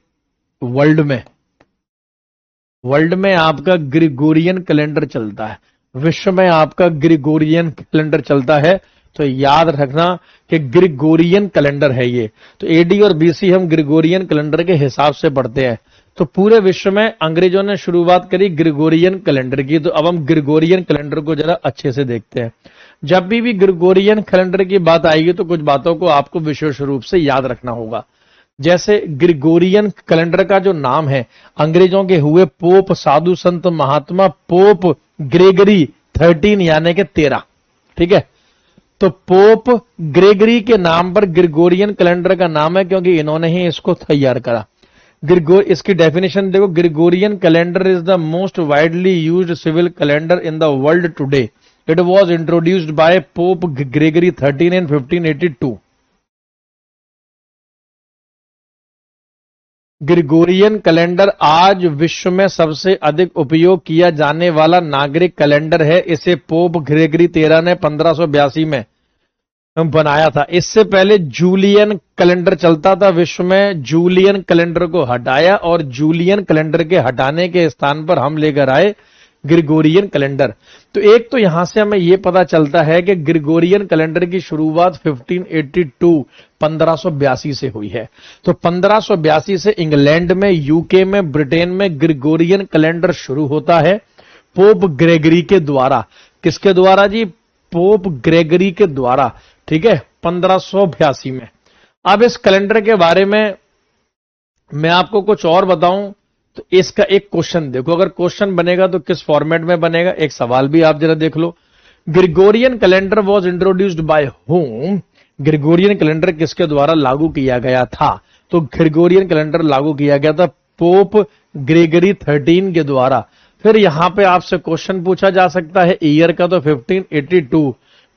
वर्ल्ड में आपका ग्रिगोरियन कैलेंडर चलता है, विश्व में आपका ग्रिगोरियन कैलेंडर चलता है। तो याद रखना कि ग्रिगोरियन कैलेंडर है ये। तो एडी और बीसी हम ग्रिगोरियन कैलेंडर के हिसाब से पढ़ते हैं। तो पूरे विश्व में अंग्रेजों ने शुरुआत करी ग्रिगोरियन कैलेंडर की। तो अब हम ग्रिगोरियन कैलेंडर को जरा अच्छे से देखते हैं। जब भी ग्रिगोरियन कैलेंडर की बात आएगी तो कुछ बातों को आपको विशेष रूप से याद रखना होगा। जैसे ग्रिगोरियन कैलेंडर का जो नाम है, अंग्रेजों के हुए पोप, साधु संत महात्मा पोप ग्रेगरी 13 यानी कि 13। ठीक है। तो पोप ग्रेगरी के नाम पर ग्रिगोरियन कैलेंडर का नाम है, क्योंकि इन्होंने ही इसको तैयार करा। इसकी डेफिनेशन देखो, Gregorian calendar is the most widely used civil calendar in the world today. It was introduced by Pope Gregory 13 in 1582। Gregorian calendar आज विश्व में सबसे अधिक उपयोग किया जाने वाला नागरिक कैलेंडर है। इसे पोप ग्रेगरी 13 ने 1582 में बनाया था। इससे पहले जूलियन कैलेंडर चलता था विश्व में। जूलियन कैलेंडर को हटाया और जूलियन कैलेंडर के हटाने के स्थान पर हम लेकर आए ग्रिगोरियन कैलेंडर। तो एक तो यहां से हमें यह पता चलता है कि ग्रिगोरियन कैलेंडर की शुरुआत 1582 से हुई है। तो 1582 से इंग्लैंड में, यूके में, ब्रिटेन में ग्रिगोरियन कैलेंडर शुरू होता है पोप ग्रेगरी के द्वारा। किसके द्वारा जी? पोप ग्रेगरी के द्वारा। ठीक है, 1582 में। अब इस कैलेंडर के बारे में मैं आपको कुछ और बताऊं तो इसका एक क्वेश्चन देखो। अगर क्वेश्चन बनेगा तो किस फॉर्मेट में बनेगा, एक सवाल भी आप जरा देख लो। Gregorian calendar was introduced by whom? Gregorian calendar किसके द्वारा लागू किया गया था? तो ग्रिगोरियन कैलेंडर लागू किया गया था पोप ग्रेगरी 13 के द्वारा। फिर यहां पे आपसे क्वेश्चन पूछा जा सकता है ईयर का, तो 1582।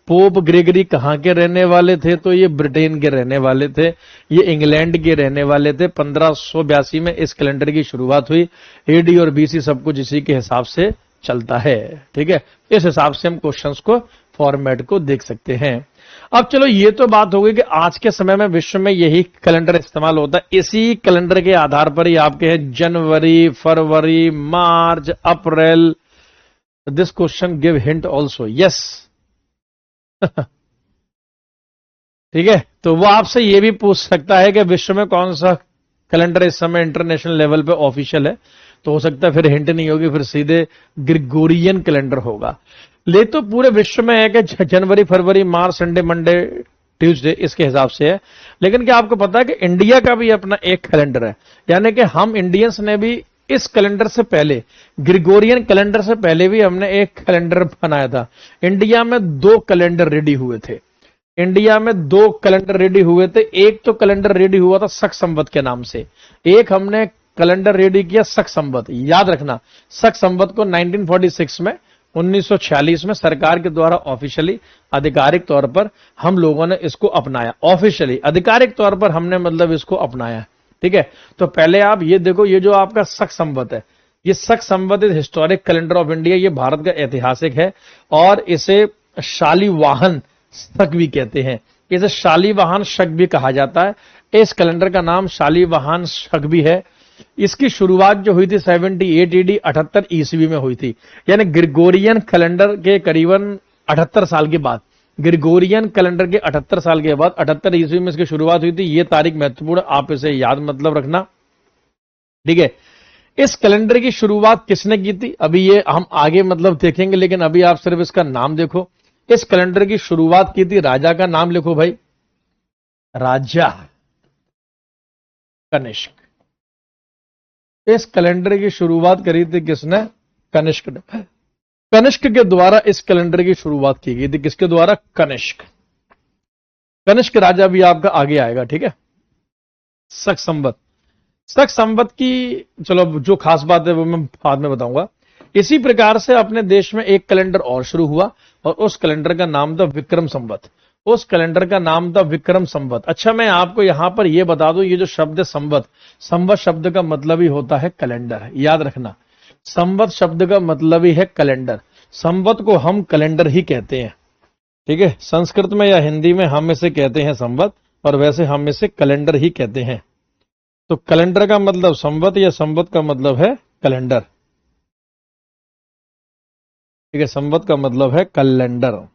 पोप ग्रेगरी कहां के रहने वाले थे? तो ये ब्रिटेन के रहने वाले थे, ये इंग्लैंड के रहने वाले थे। 1582 में इस कैलेंडर की शुरुआत हुई। एडी और बीसी सब कुछ इसी के हिसाब से चलता है। ठीक है, इस हिसाब से हम क्वेश्चंस को, फॉर्मेट को देख सकते हैं। अब चलो, ये तो बात हो गई कि आज के समय में विश्व में यही कैलेंडर इस्तेमाल होता है। इसी कैलेंडर के आधार पर ही आपके हैं जनवरी, फरवरी, मार्च, अप्रैल। This question give hint also, yes. ठीक है, तो वो आपसे ये भी पूछ सकता है कि विश्व में कौन सा कैलेंडर इस समय इंटरनेशनल लेवल पे ऑफिशियल है। तो हो सकता है फिर हिंट नहीं होगी, फिर सीधे ग्रिगोरियन कैलेंडर होगा। ले तो पूरे विश्व में है कि जनवरी, फरवरी, मार्च, संडे, मंडे, ट्यूसडे, इसके हिसाब से है। लेकिन क्या आपको पता है कि इंडिया का भी अपना एक कैलेंडर है? यानी कि हम इंडियंस ने भी इस कैलेंडर से पहले, ग्रिगोरियन कैलेंडर से पहले भी हमने एक कैलेंडर बनाया था। इंडिया में 2 कैलेंडर रेडी हुए थे। इंडिया में 2 कैलेंडर रेडी हुए थे। एक तो कैलेंडर रेडी हुआ था शक संवत के नाम से। एक हमने कैलेंडर रेडी किया शक संवत। याद रखना, शक संवत को 1946 में, 1946 में सरकार के द्वारा ऑफिशियली, आधिकारिक तौर पर हम लोगों ने इसको अपनाया। ऑफिशियली, आधिकारिक तौर पर हमने मतलब इसको अपनाया। ठीक है, तो पहले आप ये देखो, ये जो आपका शक संवत है, ये शक संवत हिस्टोरिक कैलेंडर ऑफ इंडिया, ये भारत का ऐतिहासिक है और इसे शालीवाहन शक भी कहते हैं। इसे शालीवाहन शक भी कहा जाता है। इस कैलेंडर का नाम शालीवाहन शक भी है। इसकी शुरुआत जो हुई थी 78 AD 78 ईस्वी में हुई थी, यानी ग्रिगोरियन कैलेंडर के करीबन 78 साल के बाद, ग्रिगोरियन कैलेंडर के 78 साल के बाद 78 ईस्वी में इसकी शुरुआत हुई थी। ये तारीख महत्वपूर्ण, आप इसे याद मतलब रखना, ठीक है। इस कैलेंडर की शुरुआत किसने की थी अभी ये हम आगे मतलब देखेंगे, लेकिन अभी आप सिर्फ इसका नाम देखो। इस कैलेंडर की शुरुआत की थी, राजा का नाम लिखो भाई, राजा कनिष्क। इस कैलेंडर की शुरुआत करी थी किसने? कनिष्क ने। कनिष्क के द्वारा इस कैलेंडर की शुरुआत की गई थी। किसके द्वारा? कनिष्क। कनिष्क राजा भी आपका आगे आएगा, ठीक है। शक संवत, शक संवत की चलो जो खास बात है वो मैं बाद में बताऊंगा। इसी प्रकार से अपने देश में एक कैलेंडर और शुरू हुआ और उस कैलेंडर का नाम था विक्रम संवत। उस कैलेंडर का नाम था विक्रम संवत। अच्छा, मैं आपको यहां पर यह बता दूं, ये जो शब्द संवत, संवत शब्द का मतलब ही होता है कैलेंडर, याद रखना। संवत शब्द का मतलब ही है कैलेंडर। संवत को हम कैलेंडर ही कहते हैं, ठीक है। संस्कृत में या हिंदी में हम इसे कहते हैं संवत, और वैसे हम इसे कैलेंडर ही कहते हैं। तो कैलेंडर का मतलब संवत या संवत का मतलब है कैलेंडर, ठीक है। संवत का मतलब है कैलेंडर।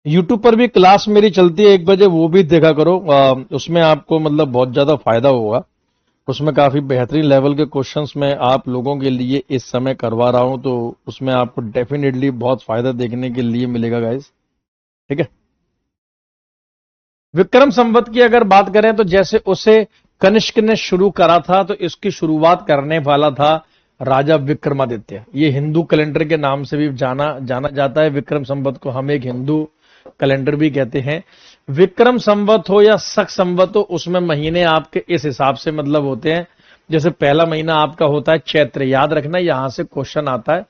यूट्यूब पर भी क्लास मेरी चलती है 1 बजे, वो भी देखा करो। उसमें आपको मतलब बहुत ज्यादा फायदा होगा। उसमें काफी बेहतरीन लेवल के क्वेश्चंस मैं आप लोगों के लिए इस समय करवा रहा हूं, तो उसमें आपको डेफिनेटली बहुत फायदा देखने के लिए मिलेगा गाइस, ठीक है। विक्रम संवत की अगर बात करें तो जैसे उसे कनिष्क ने शुरू करा था, तो इसकी शुरुआत करने वाला था राजा विक्रमादित्य। ये हिंदू कैलेंडर के नाम से भी जाना जाता है। विक्रम संवत को हम एक हिंदू कैलेंडर भी कहते हैं। विक्रम संवत हो या शक संवत हो, उसमें महीने आपके इस हिसाब से मतलब होते हैं। जैसे पहला महीना आपका होता है चैत्र, याद रखना, यहां से क्वेश्चन आता है।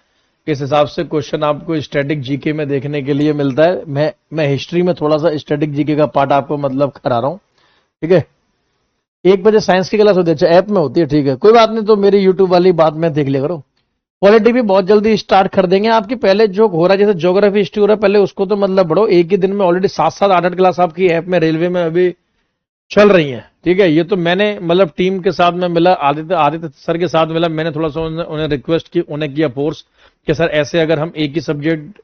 इस हिसाब से क्वेश्चन आपको स्टैटिक जीके में देखने के लिए मिलता है। मैं हिस्ट्री में थोड़ा सा स्टैटिक जीके का पार्ट आपको मतलब करा रहा हूं, ठीक है। 1 बजे साइंस की क्लास होती है, अच्छा ऐप में होती है, ठीक है, कोई बात नहीं। तो मेरी यूट्यूब वाली बात में देख लिया करो। पॉलिटी भी बहुत जल्दी स्टार्ट कर देंगे आपकी। पहले जो हो रहा है, जैसे ज्योग्राफी हिस्ट्री हो रहा है, पहले उसको तो मतलब बढ़ो। एक ही दिन में ऑलरेडी 7-7 8-8 क्लास आपकी ऐप में रेलवे में अभी चल रही है, ठीक है। ये तो मैंने मतलब टीम के साथ में मिला, आदित्य सर के साथ मिला, मैंने थोड़ा सा उन्हें रिक्वेस्ट की, उन्हें किया फोर्स कि सर ऐसे अगर हम एक ही सब्जेक्ट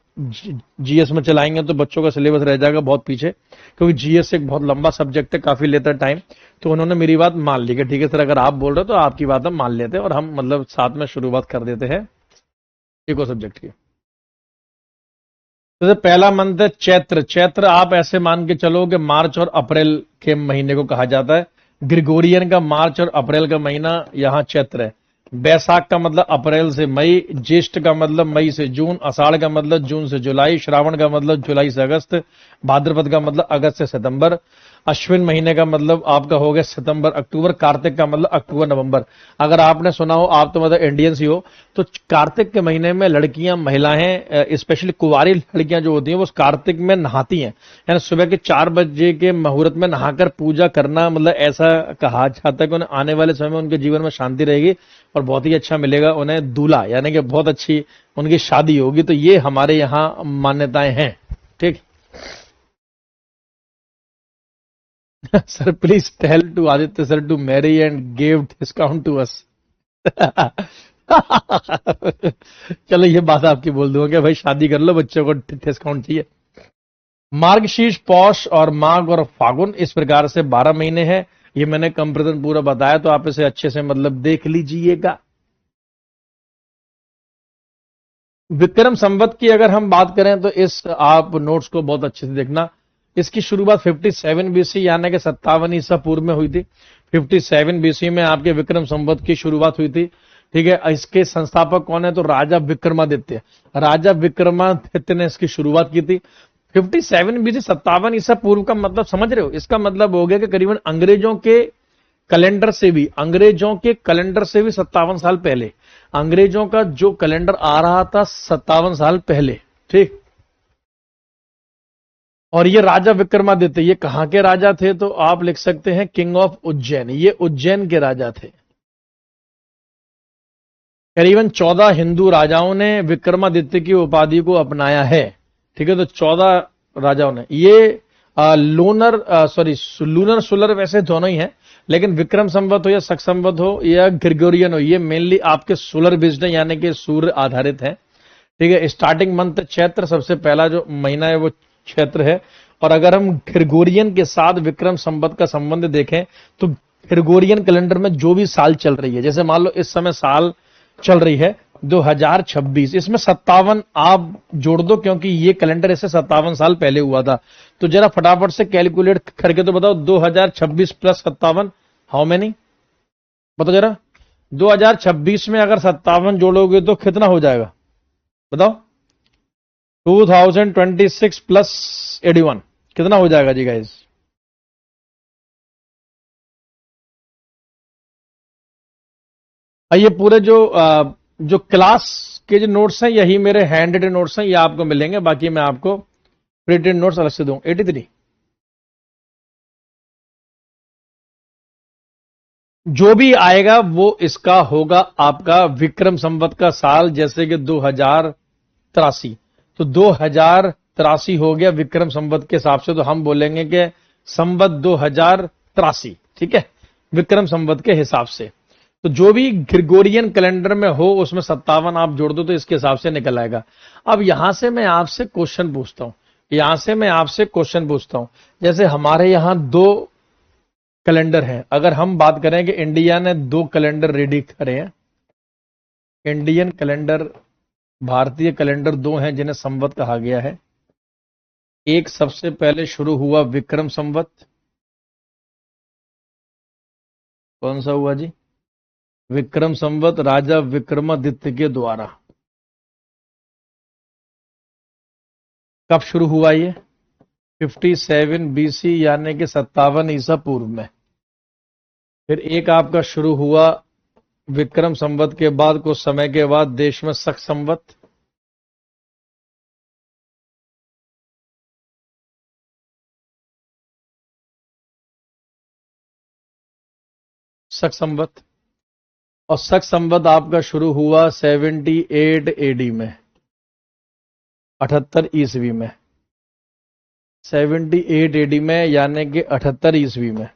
जीएस में चलाएंगे तो बच्चों का सिलेबस रह जाएगा बहुत पीछे, क्योंकि जीएस एक बहुत लंबा सब्जेक्ट है, काफी लेता है टाइम। तो उन्होंने मेरी बात मान ली कि ठीक है सर, अगर आप बोल रहे हो तो आपकी बात हम मान लेते हैं और हम मतलब साथ में शुरुआत कर देते हैं एक और सब्जेक्ट की। जैसे पहला मंथ है चैत्र। चैत्र आप ऐसे मान के चलो कि मार्च और अप्रैल के महीने को कहा जाता है। ग्रिगोरियन का मार्च और अप्रैल का महीना यहाँ चैत्र है। बैसाख का मतलब अप्रैल से मई, ज्येष्ठ का मतलब मई से जून, आषाढ़ का मतलब जून से जुलाई, श्रावण का मतलब जुलाई से अगस्त, भाद्रपद का मतलब अगस्त से सितंबर, अश्विन महीने का मतलब आपका हो गया सितंबर अक्टूबर, कार्तिक का मतलब अक्टूबर नवंबर। अगर आपने सुना हो, आप तो मतलब इंडियंस ही हो, तो कार्तिक के महीने में लड़कियां, महिलाएं, स्पेशली कुंवारी लड़कियां जो होती हैं वो कार्तिक में नहाती हैं, यानी सुबह के 4 बजे के मुहूर्त में नहाकर पूजा करना, मतलब ऐसा कहा जाता है कि उन्हें आने वाले समय में उनके जीवन में शांति रहेगी और बहुत ही अच्छा मिलेगा उन्हें दूल्हा, यानी कि बहुत अच्छी उनकी शादी होगी। तो ये हमारे यहाँ मान्यताएं हैं, ठीक। Sir please tell to Aditya sir to marry and give discount to us. चलो ये बात आपकी बोल दूंगा कि भाई शादी कर लो, बच्चों को डिस्काउंट चाहिए। मार्गशीर्ष, पौष और माघ और फागुन, इस प्रकार से 12 महीने हैं। ये मैंने कंपेरिजन पूरा बताया, तो आप इसे अच्छे से मतलब देख लीजिएगा। विक्रम संवत की अगर हम बात करें तो इस आप नोट्स को बहुत अच्छे से देखना। इसकी शुरुआत 57 बीसी यानी कि 57 ईसा पूर्व में हुई थी। 57 बीसी में आपके विक्रम संवत की शुरुआत हुई थी, ठीक है। इसके संस्थापक कौन है? तो राजा विक्रमादित्य। राजा विक्रमादित्य ने इसकी शुरुआत की थी। 57 बीसी 57 ईसा पूर्व का मतलब समझ रहे हो? इसका मतलब हो गया कि करीबन अंग्रेजों के कैलेंडर से भी, अंग्रेजों के कैलेंडर से भी 57 साल पहले, अंग्रेजों का जो कैलेंडर आ रहा था 57 साल पहले, ठीक। और ये राजा विक्रमादित्य, ये कहां के राजा थे? तो आप लिख सकते हैं किंग ऑफ उज्जैन, ये उज्जैन के राजा थे। करीबन 14 हिंदू राजाओं ने विक्रमादित्य की उपाधि को अपनाया है, ठीक है। तो 14 राजाओं ने, ये लूनर सोलर वैसे दोनों ही हैं, लेकिन विक्रम संवत हो या शक संवत हो या ग्रेगोरियन हो, ये मेनली आपके सोलर बेस्ड है, यानी कि सूर्य आधारित है, ठीक है। स्टार्टिंग मंथ चैत्र, सबसे पहला जो महीना है वो चैत्र है। और अगर हम ग्रेगोरियन के साथ विक्रम संवत का संबंध देखें तो ग्रेगोरियन कैलेंडर में जो भी साल चल रही है, जैसे मान लो इस समय साल चल रही है 2026, इसमें 57 आप जोड़ दो, क्योंकि ये कैलेंडर ऐसे 57 साल पहले हुआ था। तो जरा फटाफट से कैलकुलेट करके तो बताओ, 2026 प्लस 57 हाउ मेनी? बताओ जरा, 2026 में अगर 57 जोड़ोगे तो कितना हो जाएगा बताओ? 2026 प्लस 81 कितना हो जाएगा जी गाइस? ये पूरे जो क्लास के जो नोट्स हैं, यही मेरे हैंड रिटन नोट्स हैं, ये आपको मिलेंगे, बाकी मैं आपको प्रिंटेड नोट्स अलग से दूं। 83 जो भी आएगा वो इसका होगा आपका विक्रम संवत का साल, जैसे कि 2083, तो 2083 हो गया विक्रम संवत के हिसाब से, तो हम बोलेंगे कि संवत 2083, ठीक है, विक्रम संवत के हिसाब से। तो जो भी ग्रेगोरियन कैलेंडर में हो उसमें 57 आप जोड़ दो तो इसके हिसाब से निकल आएगा। अब यहां से मैं आपसे क्वेश्चन पूछता हूं, जैसे हमारे यहां 2 कैलेंडर हैं, अगर हम बात करें कि इंडिया ने 2 कैलेंडर रेडी करे हैं, इंडियन कैलेंडर, भारतीय कैलेंडर 2 हैं जिन्हें संवत कहा गया है। एक सबसे पहले शुरू हुआ विक्रम संवत, कौन सा हुआ जी? विक्रम संवत, राजा विक्रमादित्य के द्वारा। कब शुरू हुआ ये? 57 BC, यानी कि 57 ईसा पूर्व में। फिर एक आपका शुरू हुआ विक्रम संवत के बाद कुछ समय के बाद देश में शक संवत, शक संवत, और शक संवत आपका शुरू हुआ 78 AD में, 78 ईस्वी में, 78 AD में, यानी कि 78 ईस्वी में।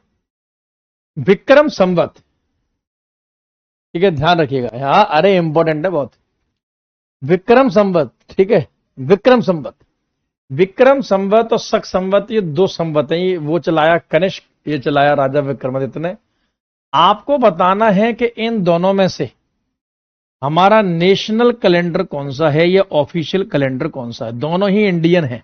विक्रम संवत, ठीक है, ध्यान रखिएगा, हाँ, अरे इंपॉर्टेंट है बहुत। विक्रम संवत, ठीक है, विक्रम संवत और शक संवत, ये 2 संवत हैं, ये वो चलाया कनिष्क, ये चलाया राजा विक्रमादित्य ने। आपको बताना है कि इन दोनों में से हमारा नेशनल कैलेंडर कौन सा है या ऑफिशियल कैलेंडर कौन सा है। दोनों ही इंडियन है,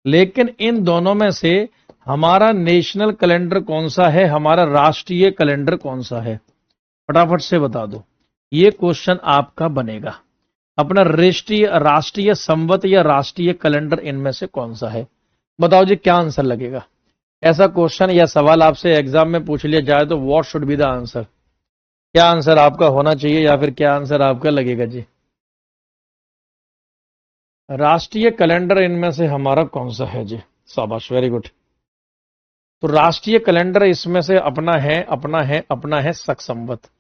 लेकिन इन दोनों में से हमारा नेशनल कैलेंडर कौन सा है, हमारा राष्ट्रीय कैलेंडर कौन सा है, फटाफट से बता दो। ये क्वेश्चन आपका बनेगा, अपना राष्ट्रीय संवत या राष्ट्रीय कैलेंडर इनमें से कौन सा है, बताओ जी क्या आंसर लगेगा। ऐसा क्वेश्चन या सवाल आपसे एग्जाम में पूछ लिया जाए तो what should be the answer, क्या आंसर आपका होना चाहिए या फिर क्या आंसर आपका लगेगा जी? राष्ट्रीय कैलेंडर इनमें से हमारा कौन सा है जी? शाबाश, वेरी गुड। तो राष्ट्रीय कैलेंडर इसमें से अपना है शक संवत।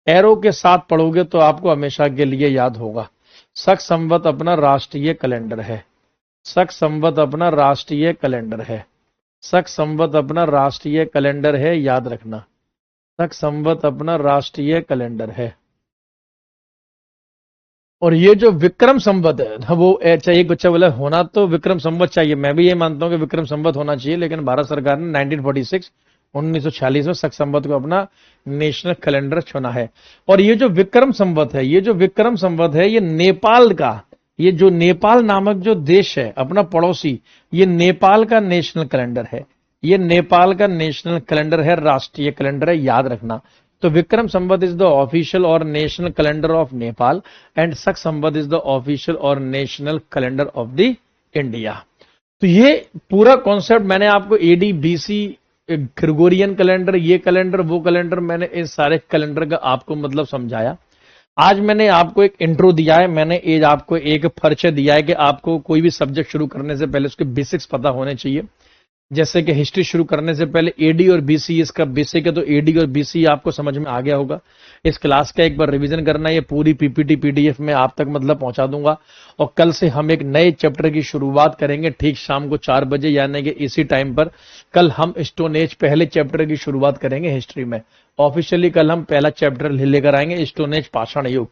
एरो के साथ पढ़ोगे तो आपको हमेशा के लिए याद होगा। शक संवत अपना राष्ट्रीय कैलेंडर है, शक संवत अपना राष्ट्रीय कैलेंडर है, शक संवत अपना राष्ट्रीय कैलेंडर है, याद रखना, शक संवत अपना राष्ट्रीय कैलेंडर है। और ये जो विक्रम संवत है वो चाहिए, कुछ बोले होना तो विक्रम संवत चाहिए, मैं भी ये मानता हूं कि विक्रम संवत होना चाहिए, लेकिन भारत सरकार ने 1946 में शक संवत को अपना नेशनल कैलेंडर चुना है। और ये जो विक्रम संवत है, ये नेपाल का, ये जो नेपाल नामक जो देश है अपना पड़ोसी, ये नेपाल का नेशनल कैलेंडर है, ये नेपाल का नेशनल कैलेंडर है, राष्ट्रीय कैलेंडर है, याद रखना। तो Vikram Samvat is the official और national calendar of Nepal and शक संवत इज द ऑफिशियल और national calendar of the India. तो ये पूरा कॉन्सेप्ट मैंने आपको AD BC ग्रेगोरियन कैलेंडर, ये कैलेंडर, वो कैलेंडर, मैंने इस सारे कैलेंडर का आपको मतलब समझाया। आज मैंने आपको एक इंट्रो दिया है, मैंने ये आपको एक परिचय दिया है कि आपको कोई भी सब्जेक्ट शुरू करने से पहले उसके बेसिक्स पता होने चाहिए। जैसे कि हिस्ट्री शुरू करने से पहले एडी और बीसी इसका बेसिक है, तो एडी और बीसी आपको समझ में आ गया होगा। इस क्लास का एक बार रिवीजन करना, ये पूरी पीपीटी पीडीएफ में आप तक मतलब पहुंचा दूंगा। और कल से हम एक नए चैप्टर की शुरुआत करेंगे ठीक शाम को 4 बजे, यानी कि इसी टाइम पर कल हम स्टोन एज पहले चैप्टर की शुरुआत करेंगे हिस्ट्री में। ऑफिशियली कल हम पहला चैप्टर लेकर आएंगे, स्टोन एज पाषाण युग।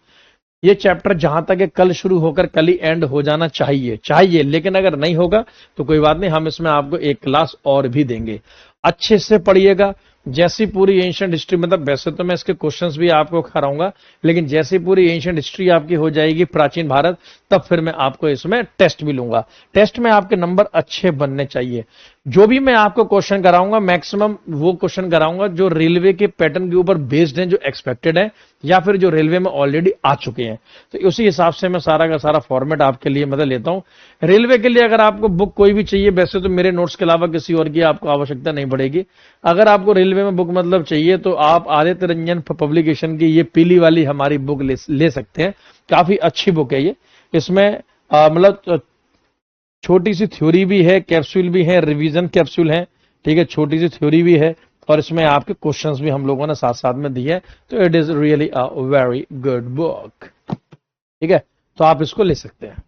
ये चैप्टर जहां तक है कल शुरू होकर कल ही एंड हो जाना चाहिए, लेकिन अगर नहीं होगा तो कोई बात नहीं, हम इसमें आपको एक क्लास और भी देंगे। अच्छे से पढ़िएगा। जैसी पूरी एंशिएंट हिस्ट्री, मतलब वैसे तो मैं इसके क्वेश्चंस भी आपको कराऊंगा, लेकिन जैसी पूरी एंशिएंट हिस्ट्री आपकी हो जाएगी प्राचीन भारत, तब फिर मैं आपको इसमें टेस्ट भी लूंगा। टेस्ट में आपके नंबर अच्छे बनने चाहिए। जो भी मैं आपको क्वेश्चन कराऊंगा मैक्सिमम वो क्वेश्चन कराऊंगा जो रेलवे के पैटर्न के ऊपर बेस्ड हैं, जो एक्सपेक्टेड है या फिर जो रेलवे में ऑलरेडी आ चुके हैं। तो उसी हिसाब से मैं सारा का सारा फॉर्मेट आपके लिए मतलब लेता हूं। रेलवे के लिए अगर आपको बुक कोई भी चाहिए, वैसे तो मेरे नोट्स के अलावा किसी और की आपको आवश्यकता नहीं पड़ेगी। अगर आपको रेलवे में बुक मतलब चाहिए तो आप आदित्य रंजन पब्लिकेशन की ये पीली वाली हमारी बुक ले सकते हैं। काफी अच्छी बुक है ये। इसमें मतलब छोटी सी थ्योरी भी है, कैप्सूल भी है, रिवीजन कैप्सूल है, ठीक है, छोटी सी थ्योरी भी है, और इसमें आपके क्वेश्चंस भी हम लोगों ने साथ साथ में दिए हैं। तो it is really a very good book, ठीक है, तो आप इसको ले सकते हैं।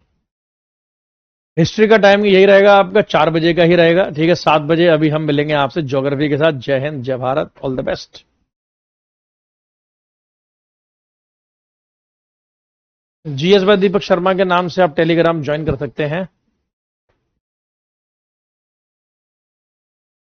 हिस्ट्री का टाइम यही रहेगा आपका, 4 बजे का ही रहेगा, ठीक है। 7 बजे अभी हम मिलेंगे आपसे ज्योग्राफी के साथ। जय हिंद, जय Bharat, all the best. GS by Deepak Sharma के नाम से आप टेलीग्राम ज्वाइन कर सकते हैं।